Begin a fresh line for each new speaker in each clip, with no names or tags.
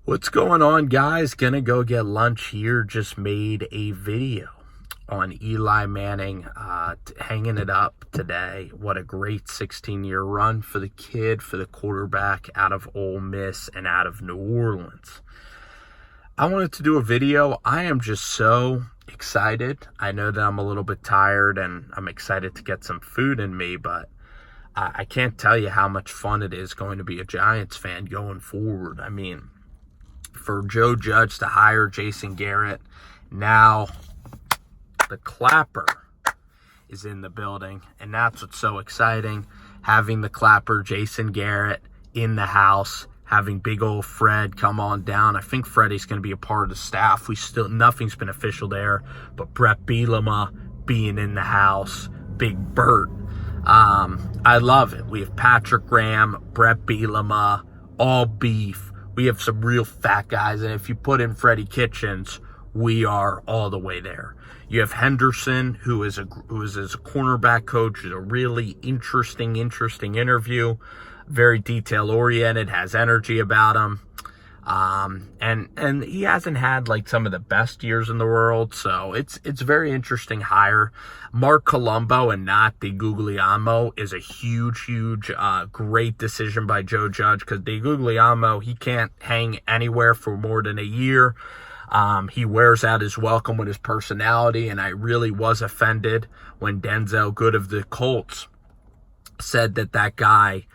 What's going on, guys? Gonna go get lunch here. Just made a video on Eli Manning hanging it up today. What a great 16-year run for the kid, for the quarterback out of Ole Miss and out of New Orleans. I wanted to do a video. I am just so excited. I know that I'm a little bit tired and I'm excited to get some food in me, but I can't tell you how much fun it is going to be a Giants fan going forward. I mean, for Joe Judge to hire Jason Garrett, now the clapper is in the building, and that's what's so exciting. Having the clapper, Jason Garrett, in the house, having big old Fred come on down. I think Freddie's going to be a part of the staff. Nothing's been official there, but Brett Bielema being in the house, Big Bert. I love it. We have Patrick Graham, Brett Bielema, all beef. We have some real fat guys, and if you put in Freddie Kitchens, we are all the way there. You have Henderson, who is a cornerback coach. Is a really interesting interview. Very detail-oriented, has energy about him. And he hasn't had like some of the best years in the world, so it's very interesting hire. Mark Colombo and not DeGuglielmo is a huge, great decision by Joe Judge, because DeGuglielmo, he can't hang anywhere for more than a year. He wears out his welcome with his personality, and I really was offended when Denzel Good of the Colts said that guy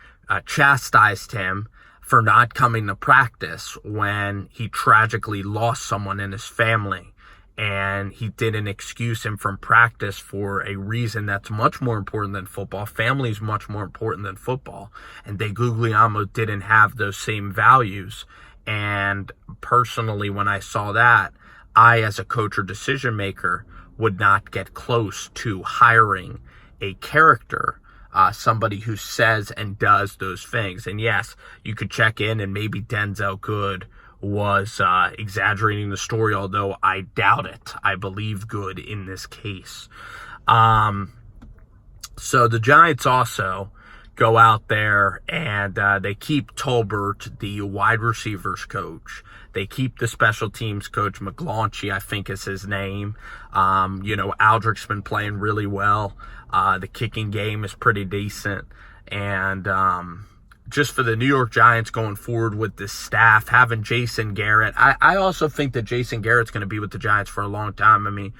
chastised him for not coming to practice when he tragically lost someone in his family, and he didn't excuse him from practice for a reason that's much more important than football. Family is much more important than football, and DeGuglielmo didn't have those same values. And personally, when I saw that, I, as a coach or decision maker, would not get close to hiring a character, somebody who says and does those things. And yes, you could check in, and maybe Denzel Good was exaggerating the story, although I doubt it. I believe Good in this case. So the Giants also go out there and they keep Tolbert, the wide receivers coach. They keep the special teams coach, McGlinchey, I think is his name. Aldrich's been playing really well. The kicking game is pretty decent. And just for the New York Giants going forward with this staff, having Jason Garrett, I also think that Jason Garrett's going to be with the Giants for a long time. I mean,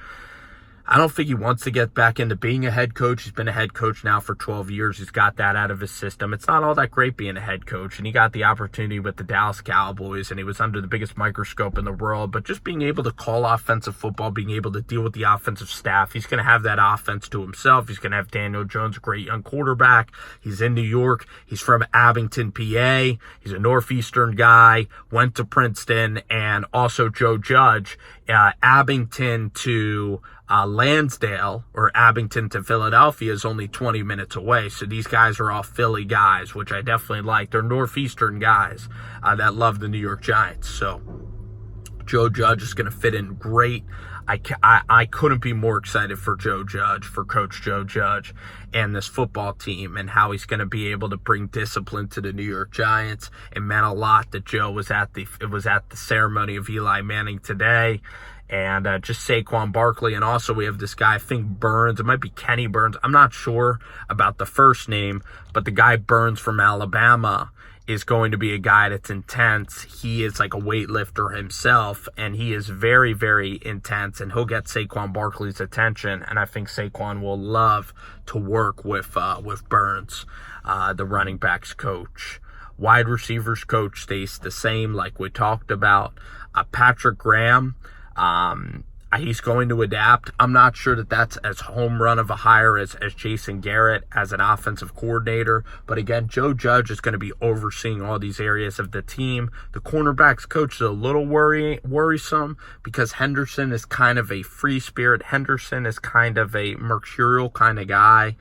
I don't think he wants to get back into being a head coach. He's been a head coach now for 12 years. He's got that out of his system. It's not all that great being a head coach, and he got the opportunity with the Dallas Cowboys, and he was under the biggest microscope in the world. But just being able to call offensive football, being able to deal with the offensive staff, he's going to have that offense to himself. He's going to have Daniel Jones, a great young quarterback. He's in New York. He's from Abington, PA. He's a Northeastern guy, went to Princeton, and also Joe Judge, Abington to Lansdale, or Abington to Philadelphia, is only 20 minutes away. So these guys are all Philly guys, which I definitely like. They're Northeastern guys that love the New York Giants. So Joe Judge is going to fit in great. I couldn't be more excited for Joe Judge, for Coach Joe Judge, and this football team, and how he's going to be able to bring discipline to the New York Giants. It meant a lot that Joe was at the ceremony of Eli Manning today. And just Saquon Barkley. And also we have this guy, I think Burns. It might be Kenny Burns. I'm not sure about the first name, but the guy Burns from Alabama is going to be a guy that's intense. He is like a weightlifter himself, and he is very, very intense, and he'll get Saquon Barkley's attention. And I think Saquon will love to work with Burns, the running backs coach. Wide receivers coach stays the same, like we talked about. Patrick Graham, he's going to adapt. I'm not sure that that's as home run of a hire as Jason Garrett as an offensive coordinator. But again, Joe Judge is going to be overseeing all these areas of the team. The cornerbacks coach is a little worrisome, because Henderson is kind of a free spirit. Henderson is kind of a mercurial kind of guy.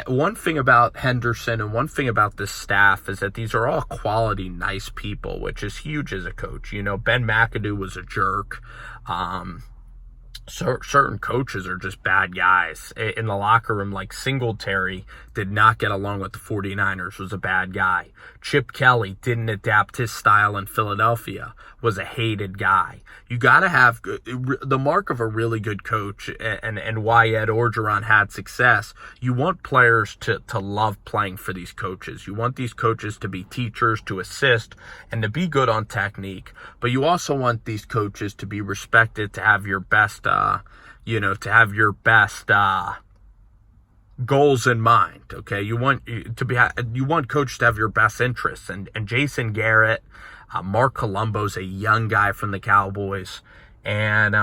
One thing about Henderson and one thing about this staff is that these are all quality, nice people, which is huge as a coach. Ben McAdoo was a jerk. certain coaches are just bad guys in the locker room. Like Singletary did not get along with the 49ers, was a bad guy. Chip Kelly didn't adapt his style in Philadelphia, was a hated guy. You got to have the mark of a really good coach, and why Ed Orgeron had success. You want players to love playing for these coaches. You want these coaches to be teachers, to assist, and to be good on technique. But you also want these coaches to be respected, to have your best goals in mind. Okay, you want coaches to have your best interests. And Jason Garrett, Mark Colombo's a young guy from the Cowboys, and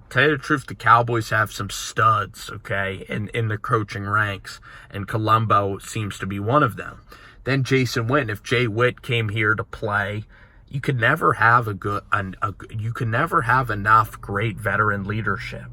tell you the truth, the Cowboys have some studs, okay, in the coaching ranks, and Colombo seems to be one of them. Then Jason Witten. If Jay Witt came here to play, you could never have enough great veteran leadership.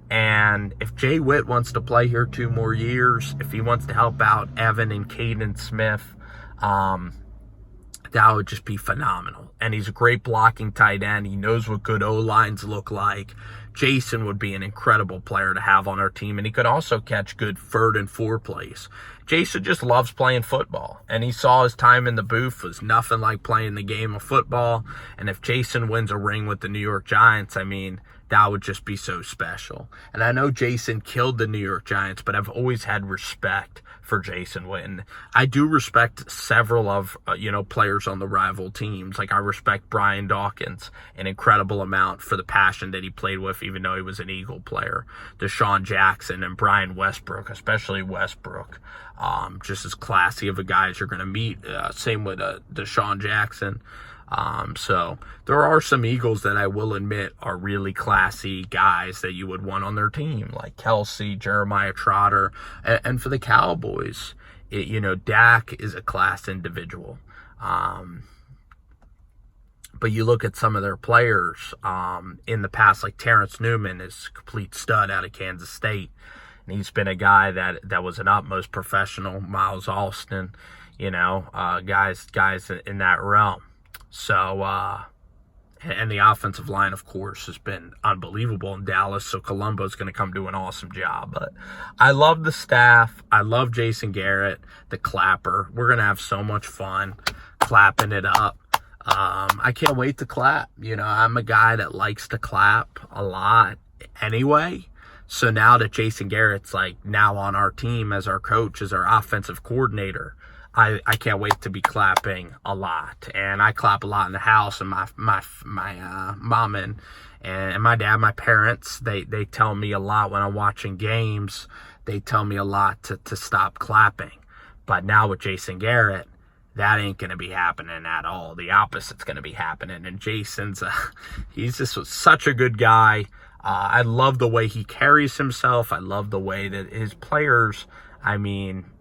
And if Jay Witt wants to play here 2 more years, if he wants to help out Evan and Caden Smith, that would just be phenomenal. And he's a great blocking tight end. He knows what good O-lines look like. Jason would be an incredible player to have on our team, and he could also catch good 3rd and 4 plays. Jason just loves playing football, and he saw his time in the booth was nothing like playing the game of football. And if Jason wins a ring with the New York Giants, I mean, that would just be so special. And I know Jason killed the New York Giants, but I've always had respect for Jason Witten. I do respect several of, players on the rival teams. Like, I respect Brian Dawkins an incredible amount for the passion that he played with, even though he was an Eagle player. Deshaun Jackson and Brian Westbrook, especially Westbrook, just as classy of a guy as you're going to meet. Same with Deshaun Jackson. So there are some Eagles that I will admit are really classy guys that you would want on their team, like Kelsey, Jeremiah Trotter, and for the Cowboys, Dak is a class individual. But you look at some of their players in the past, like Terrence Newman is a complete stud out of Kansas State. And he's been a guy that was an utmost professional. Miles Alston, guys in that realm. So, and the offensive line, of course, has been unbelievable in Dallas. So Colombo's going to come do an awesome job. But I love the staff. I love Jason Garrett, the clapper. We're going to have so much fun clapping it up. I can't wait to clap. I'm a guy that likes to clap a lot anyway. So now that Jason Garrett's now on our team as our coach, as our offensive coordinator, I can't wait to be clapping a lot. And I clap a lot in the house, and my mom and my dad, my parents, they tell me a lot when I'm watching games. They tell me a lot to stop clapping. But now with Jason Garrett, that ain't going to be happening at all. The opposite's going to be happening. And Jason's, he's just such a good guy. I love the way he carries himself. I love the way that his players,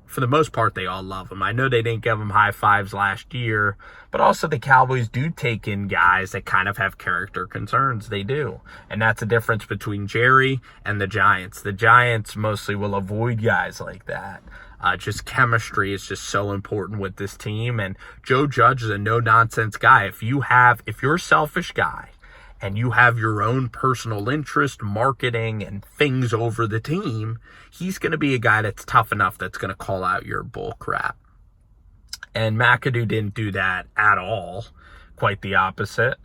for the most part, they all love him. I know they didn't give him high fives last year, but also the Cowboys do take in guys that kind of have character concerns. They do. And that's the difference between Jerry and the Giants. The Giants mostly will avoid guys like that. Just chemistry is just so important with this team. And Joe Judge is a no-nonsense guy. If you're a selfish guy and you have your own personal interest, marketing, and things over the team, he's going to be a guy that's tough enough that's going to call out your bull crap. And McAdoo didn't do that at all. Quite the opposite.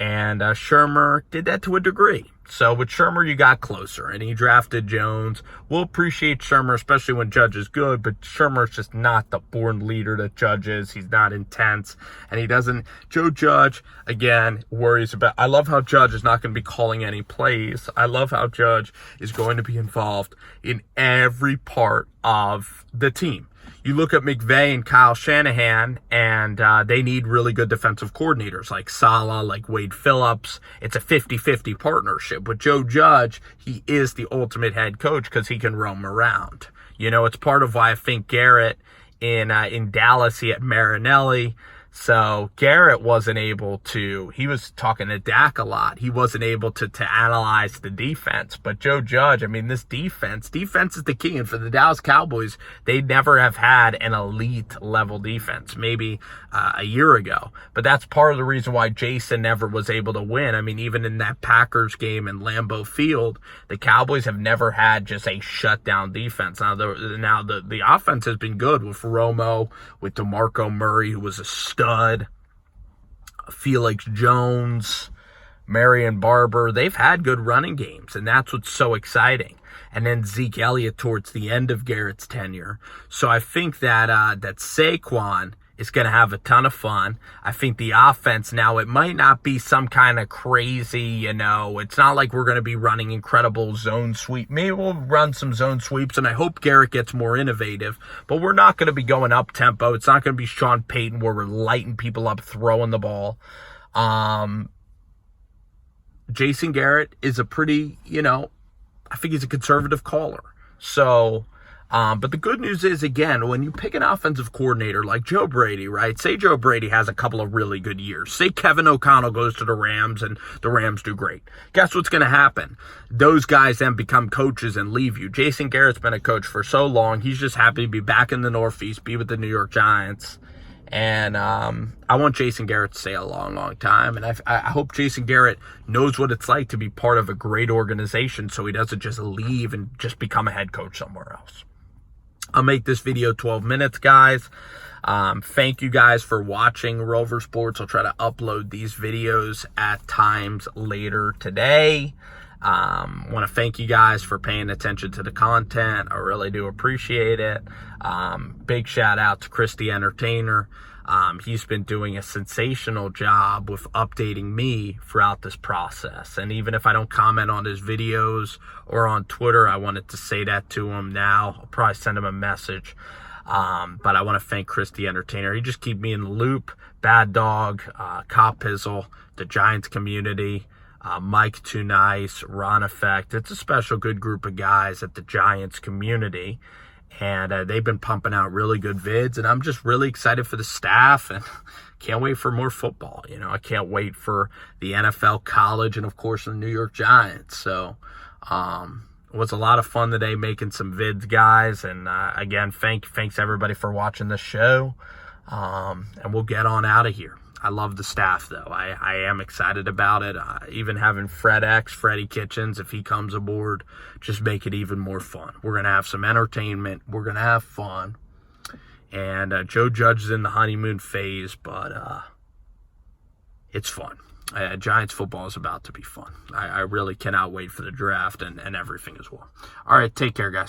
And Shermer did that to a degree. So with Shermer, you got closer, and he drafted Jones. We'll appreciate Shermer, especially when Judge is good, but Shermer's just not the born leader that Judge is. He's not intense, and he doesn't. Joe Judge, again, worries about. I love how Judge is not going to be calling any plays. I love how Judge is going to be involved in every part of the team. You look at McVay and Kyle Shanahan, and they need really good defensive coordinators like Saleh, like Wade Phillips. It's a 50-50 partnership. With Joe Judge, he is the ultimate head coach because he can roam around. It's part of why I think Garrett in Dallas, he had Marinelli. So Garrett wasn't able to, he was talking to Dak a lot. He wasn't able to analyze the defense. But Joe Judge, I mean, this defense is the key. And for the Dallas Cowboys, they never have had an elite level defense, maybe a year ago. But that's part of the reason why Jason never was able to win. I mean, even in that Packers game in Lambeau Field, the Cowboys have never had just a shutdown defense. Now the offense has been good with Romo, with DeMarco Murray, who was a stud, Felix Jones, Marion Barber. They've had good running games, and that's what's so exciting. And then Zeke Elliott towards the end of Garrett's tenure. So I think that that Saquon is going to have a ton of fun. I think the offense now, it might not be some kind of crazy, it's not like we're going to be running incredible zone sweep. Maybe we'll run some zone sweeps, and I hope Garrett gets more innovative, but we're not going to be going up tempo. It's not going to be Sean Payton where we're lighting people up, throwing the ball. Jason Garrett is a pretty, I think he's a conservative caller. So, but the good news is, again, when you pick an offensive coordinator like Joe Brady, right? Say Joe Brady has a couple of really good years. Say Kevin O'Connell goes to the Rams and the Rams do great. Guess what's going to happen? Those guys then become coaches and leave you. Jason Garrett's been a coach for so long. He's just happy to be back in the Northeast, be with the New York Giants. And I want Jason Garrett to stay a long, long time. And I hope Jason Garrett knows what it's like to be part of a great organization so he doesn't just leave and just become a head coach somewhere else. I'll make this video 12 minutes, guys. Thank you guys for watching Rover Sports. I'll try to upload these videos at times later today. Want to thank you guys for paying attention to the content. I really do appreciate it. Big shout out to Chris the Entertainer. He's been doing a sensational job with updating me throughout this process. And even if I don't comment on his videos or on Twitter, I wanted to say that to him now. I'll probably send him a message. But I want to thank Chris the Entertainer. He just keep me in the loop. Bad Dog, Cop Pizzle, the Giants community, Mike Too Nice, Ron Effect. It's a special good group of guys at the Giants community. And they've been pumping out really good vids, and I'm just really excited for the staff and can't wait for more football. I can't wait for the NFL, college, and of course the New York Giants. So it was a lot of fun today making some vids, guys. And again, thanks everybody for watching the show. And we'll get on out of here. I love the staff, though. I am excited about it. Even having Freddie Kitchens, if he comes aboard, just make it even more fun. We're going to have some entertainment. We're going to have fun. And Joe Judge is in the honeymoon phase, but it's fun. Giants football is about to be fun. I really cannot wait for the draft and everything as well. All right, take care, guys.